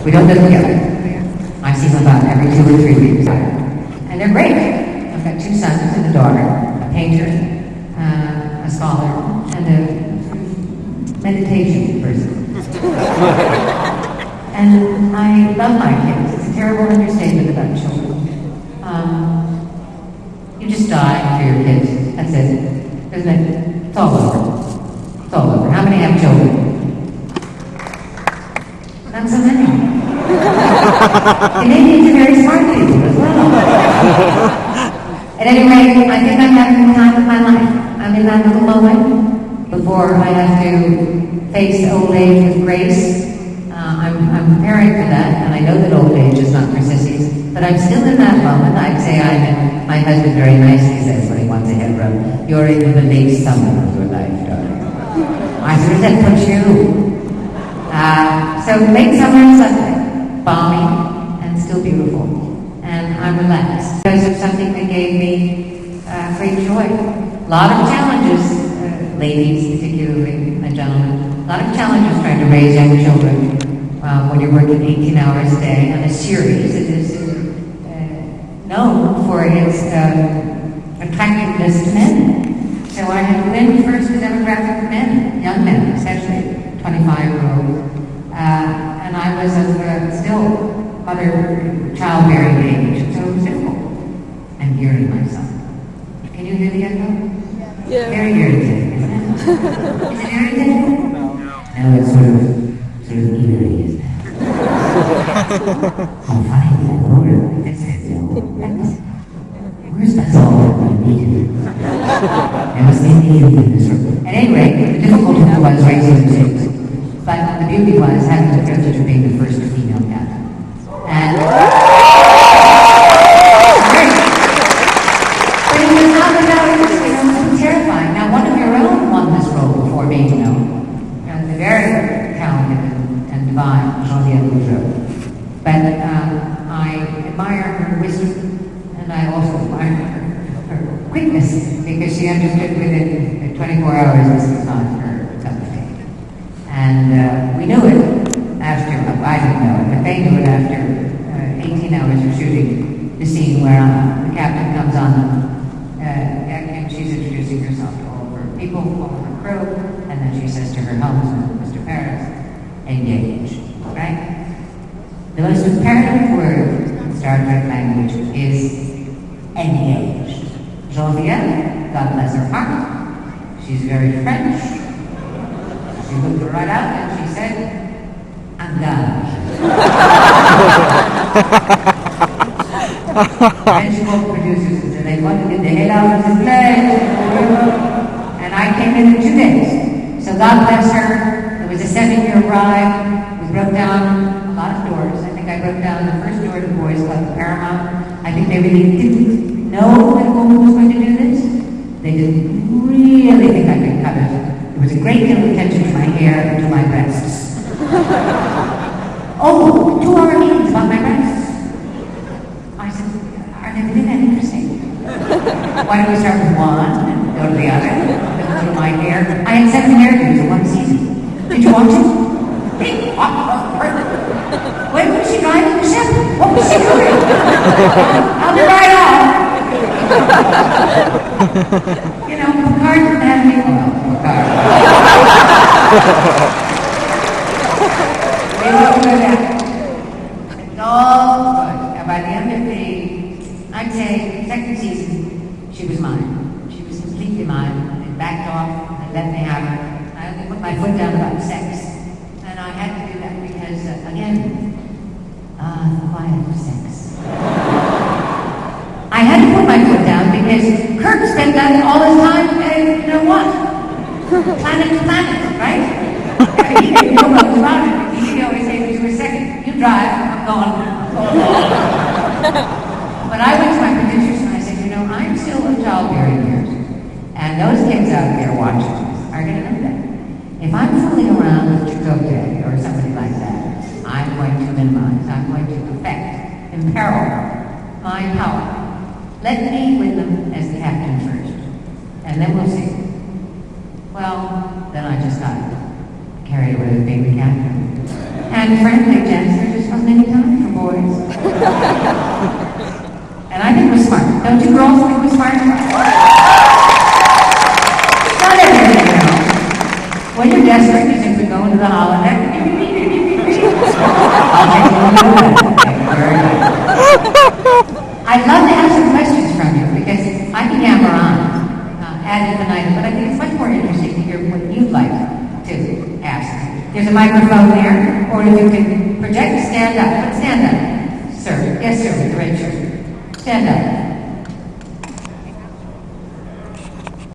We don't live together. I see them about every 2 or 3 weeks. And they're great. I've got 2 sons and a daughter, a painter, a scholar, and a meditation person. And I love my kids. It's a terrible understatement about children. You just die for your kids. That's it. Isn't it? It's all over. It's all over. How many have children? Not so many. Canadians are very smart people as well. At any rate, I think I'm having the time of my life. I'm in that little moment before I have to face old age with grace. I'm preparing for that, and I know that old age is not for sissies, but I'm still in that moment. I'd say I'm in, my husband very nicely says when he wants a head rub, you're in the late summer of your life, darling. I said, that puts you. So late summer and Sunday, balmy and still beautiful, and I'm relaxed because of something that gave me great joy. A lot of challenges, ladies particularly, and gentlemen, a lot of challenges trying to raise young children when you're working 18 hours a day on a series that is known for its attractiveness to men. So I had to win first the demographic of men, young men, especially 25-year-olds. And I was still mother childbearing age, so it was difficult. I'm hearing myself. Can you hear the echo? Yeah. Very irritating, isn't it? Is it irritating? No, it's sort of eerie, isn't it? Oh, fine, where's that all that we needed? It was in this room. At any rate, the difficulty was raising the kids. But the beauty was having the privilege of being the first female captain. And but it was not without it was terrifying. Now, one of your own won this role before being known. The very talented and divine Mulgrew. But I admire her wisdom, and I also admire her quickness, because she understood within 24 hours this was not her cup of tea. And we knew it after, I didn't know it, but they knew it after 18 hours of shooting the scene where the captain comes on and she's introducing herself to all of her people, all of her crew, and then she says to her helmsman, Mr. Paris, engage, right? The most imperative word in Star Trek language is engage. Jean-Vienne, God bless her heart, she's very French. She looked her right out and she said, engage. French book producers said they wanted to get the hell out of the play. And I came in 2 days. So God bless her. It was a 7-year ride. We broke down a lot of doors. I think I broke down the first door to the Boys Club at Paramount. I think they really didn't know that a woman was going to do this. They didn't really think I could cut it. There was a great deal of attention to my hair and to my breasts. Oh, 2-hour meetings about my breasts. I said, are they really that interesting? Why don't we start with one and go to the other? Then go to my hair. I had 7 hairdos in 1 season. Did you watch it? When was she driving the ship? What was she doing? I'll be right off. You know, Picard didn't have any oil. Picard. They looked good at it. It's all good. And by the end of the, I'd say, second season, she was mine. She was completely mine. They backed off and let me have her. I only put my foot down about sex. And I had to do that because, again, quiet sex. I had to put my foot down because Kirk spent that all his time, you know what? Planet to planet, right? He didn't know what was about it. He always say to a second, you drive, I'm going. But I went to my producers and I said, you know, I'm still in childbearing years. And those kids out there watching this are going to know that. If I'm fooling around with Chakotay or somebody like that, I'm going to minimize, I'm going to affect, imperil my power. Let me win them as the captain first, and then we'll see. Well, then I just got carried away with being the captain. man-friendly gents, there just wasn't any time for boys. And I think we're smart. Don't you girls think we're smart? Not everything, you know. When you're desperate, you simply go into the holodeck. I'll take a look at that. Very good. I'd love to have some questions from you because I can yammer on ad infinitum, but I think it's much more interesting to hear what you'd like to ask. There's a microphone there, or if you can project, stand up. Stand up, sir. Yes, sir, with the red shirt. Stand up.